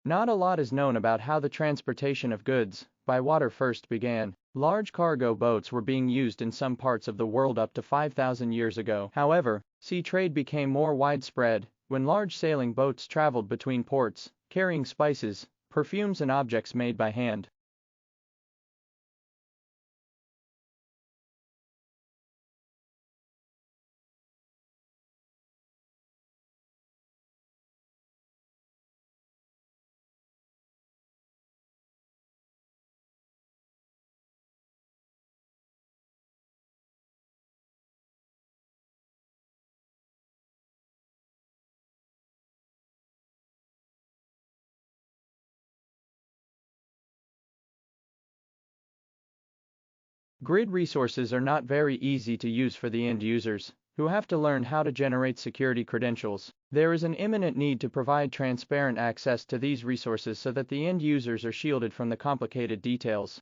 Not a lot is known about how the transportation of goods by water first began. Large cargo boats were being used in some parts of the world up to 5,000 years ago. However, sea trade became more widespread when large sailing boats traveled between ports, carrying spices, perfumes and objects made by hand. Grid resources are not very easy to use for the end users, who have to learn how to generate security credentials. There is an imminent need to provide transparent access to these resources so that the end users are shielded from the complicated details.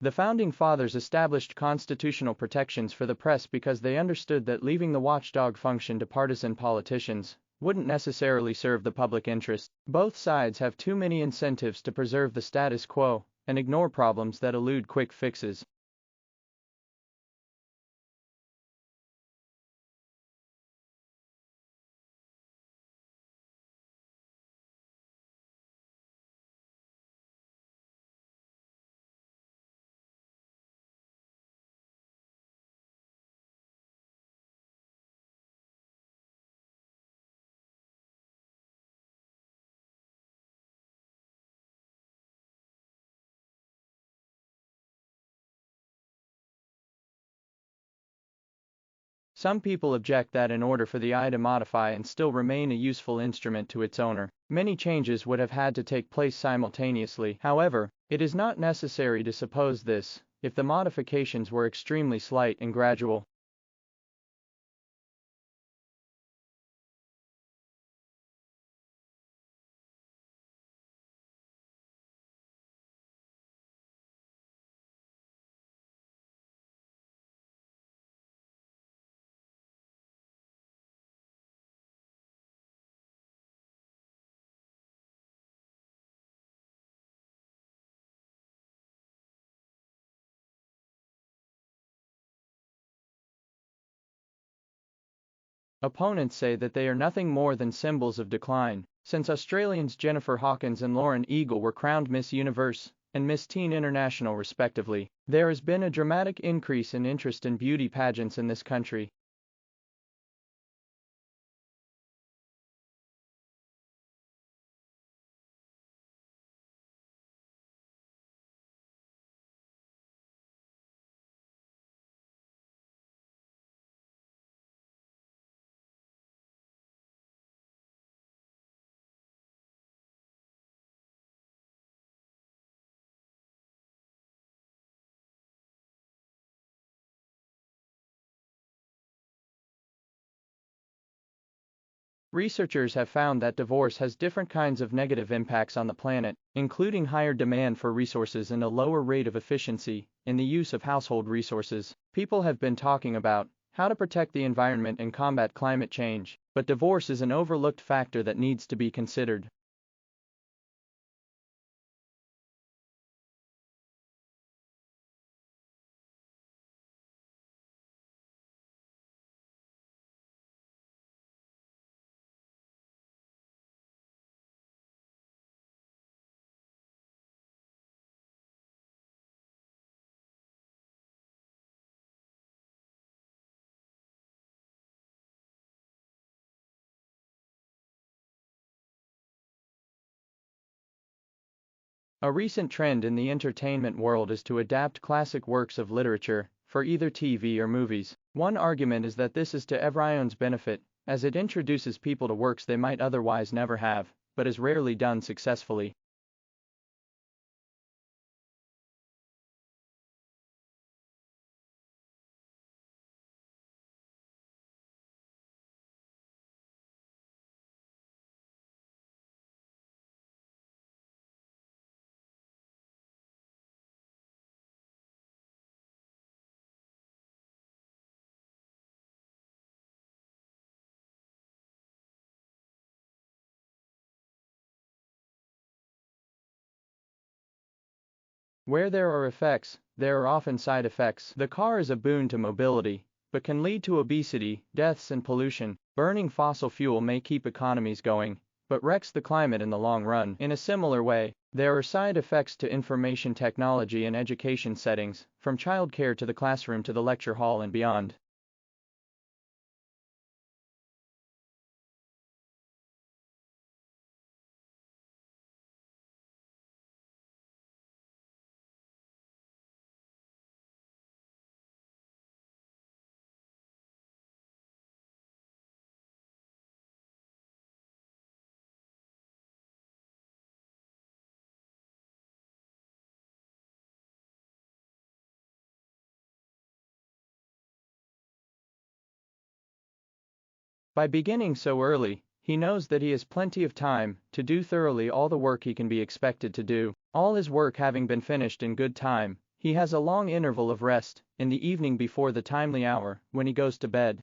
The Founding Fathers established constitutional protections for the press because they understood that leaving the watchdog function to partisan politicians wouldn't necessarily serve the public interest. Both sides have too many incentives to preserve the status quo and ignore problems that elude quick fixes. Some people object that in order for the AI to modify and still remain a useful instrument to its owner, many changes would have had to take place simultaneously. However, it is not necessary to suppose this if the modifications were extremely slight and gradual. Opponents say that they are nothing more than symbols of decline, since Australians Jennifer Hawkins and Lauren Eagle were crowned Miss Universe and Miss Teen International respectively. There has been a dramatic increase in interest in beauty pageants in this country. Researchers have found that divorce has different kinds of negative impacts on the planet, including higher demand for resources and a lower rate of efficiency in the use of household resources. People have been talking about how to protect the environment and combat climate change, but divorce is an overlooked factor that needs to be considered. A recent trend in the entertainment world is to adapt classic works of literature for either TV or movies. One argument is that this is to everyone's benefit, as it introduces people to works they might otherwise never have, but is rarely done successfully. Where there are effects, there are often side effects. The car is a boon to mobility, but can lead to obesity, deaths, and pollution. Burning fossil fuel may keep economies going, but wrecks the climate in the long run. In a similar way, there are side effects to information technology in education settings, from childcare to the classroom to the lecture hall and beyond. By beginning so early, he knows that he has plenty of time to do thoroughly all the work he can be expected to do. All his work having been finished in good time, he has a long interval of rest in the evening before the timely hour when he goes to bed.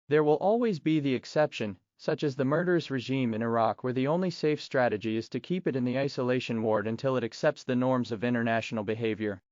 There will always be the exception, such as the murderous regime in Iraq, where the only safe strategy is to keep it in the isolation ward until it accepts the norms of international behavior.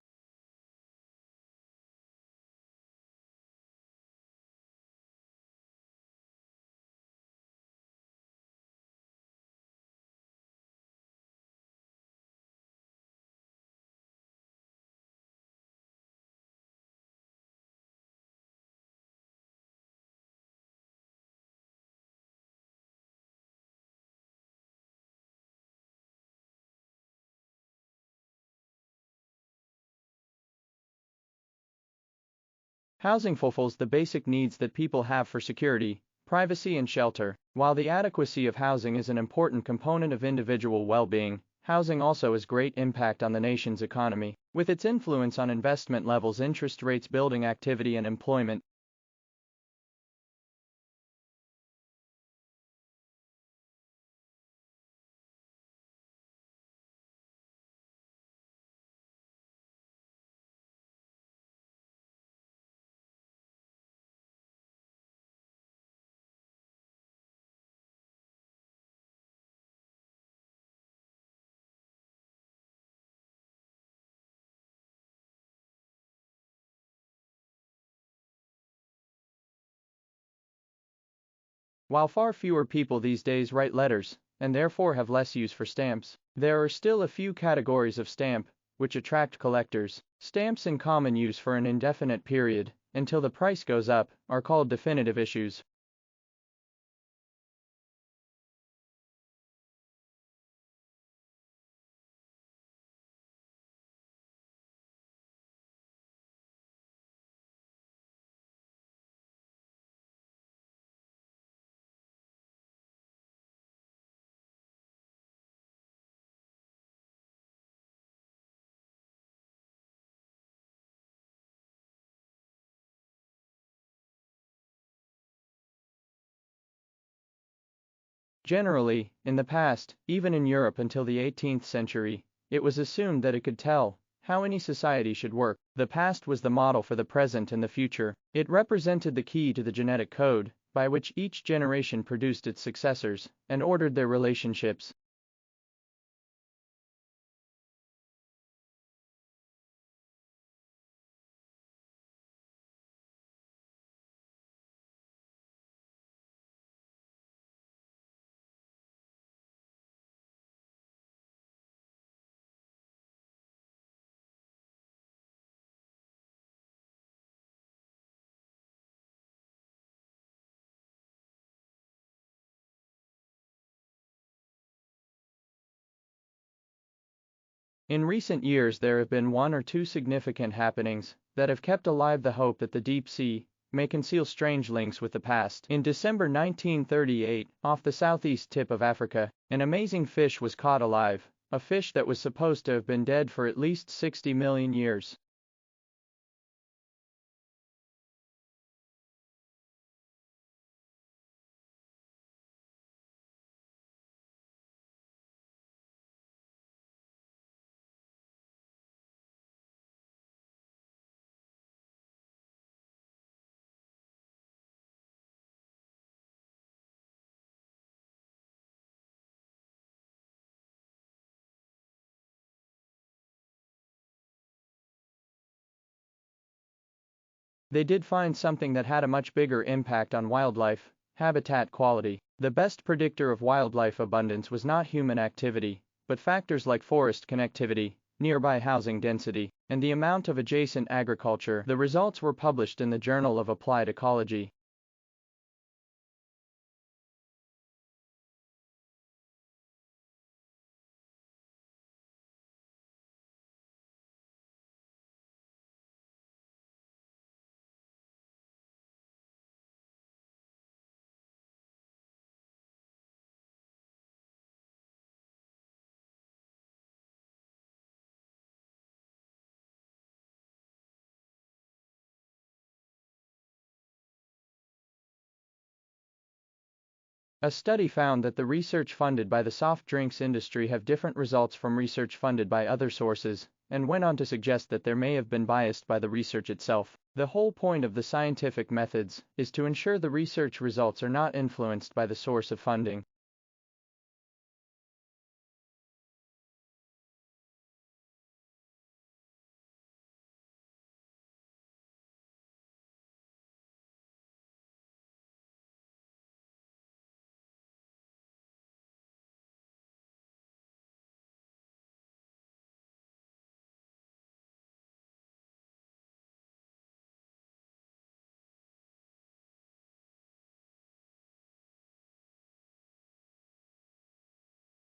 Housing fulfills the basic needs that people have for security, privacy, and shelter. While the adequacy of housing is an important component of individual well-being, housing also has great impact on the nation's economy, with its influence on investment levels, interest rates, building activity, and employment. While far fewer people these days write letters, and therefore have less use for stamps, there are still a few categories of stamp which attract collectors. Stamps in common use for an indefinite period, until the price goes up, are called definitive issues. Generally, in the past, even in Europe until the 18th century, it was assumed that it could tell how any society should work. The past was the model for the present and the future. It represented the key to the genetic code, by which each generation produced its successors and ordered their relationships. In recent years there have been one or two significant happenings that have kept alive the hope that the deep sea may conceal strange links with the past. In December 1938, off the southeast tip of Africa, an amazing fish was caught alive, a fish that was supposed to have been dead for at least 60 million years. They did find something that had a much bigger impact on wildlife: habitat quality. The best predictor of wildlife abundance was not human activity, but factors like forest connectivity, nearby housing density, and the amount of adjacent agriculture. The results were published in the Journal of Applied Ecology. A study found that the research funded by the soft drinks industry have different results from research funded by other sources, and went on to suggest that there may have been biased by the research itself. The whole point of the scientific methods is to ensure the research results are not influenced by the source of funding.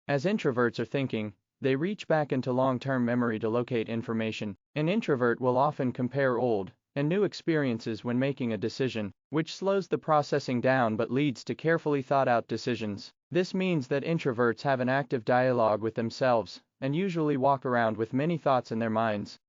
As introverts are thinking, they reach back into long-term memory to locate information. An introvert will often compare old and new experiences when making a decision, which slows the processing down but leads to carefully thought-out decisions. This means that introverts have an active dialogue with themselves and usually walk around with many thoughts in their minds.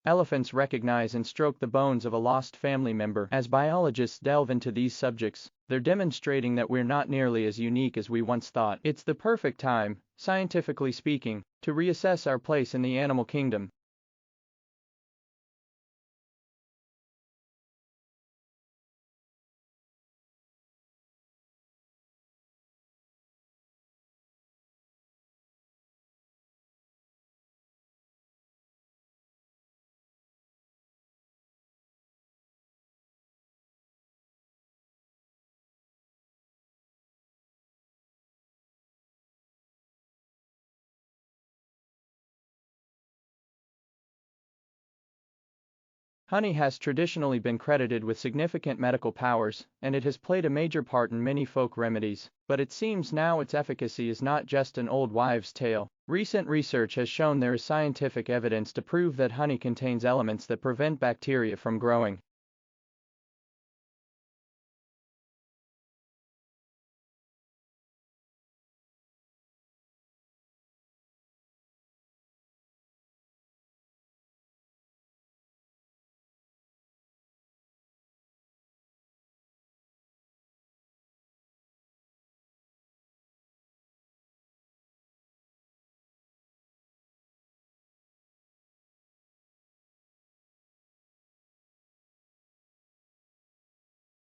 Elephants recognize and stroke the bones of a lost family member. As biologists delve into these subjects, they're demonstrating that we're not nearly as unique as we once thought. It's the perfect time, scientifically speaking, to reassess our place in the animal kingdom. Honey has traditionally been credited with significant medical powers, and it has played a major part in many folk remedies, but it seems now its efficacy is not just an old wives' tale. Recent research has shown there is scientific evidence to prove that honey contains elements that prevent bacteria from growing.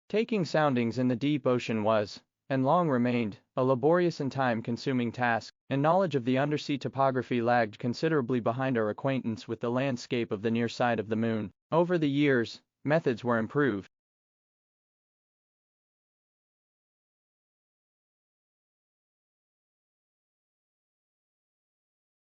Taking soundings in the deep ocean was, and long remained a laborious and time-consuming task, and knowledge of the undersea topography lagged considerably behind our acquaintance with the landscape of the near side of the moon. Over the years, methods were improved,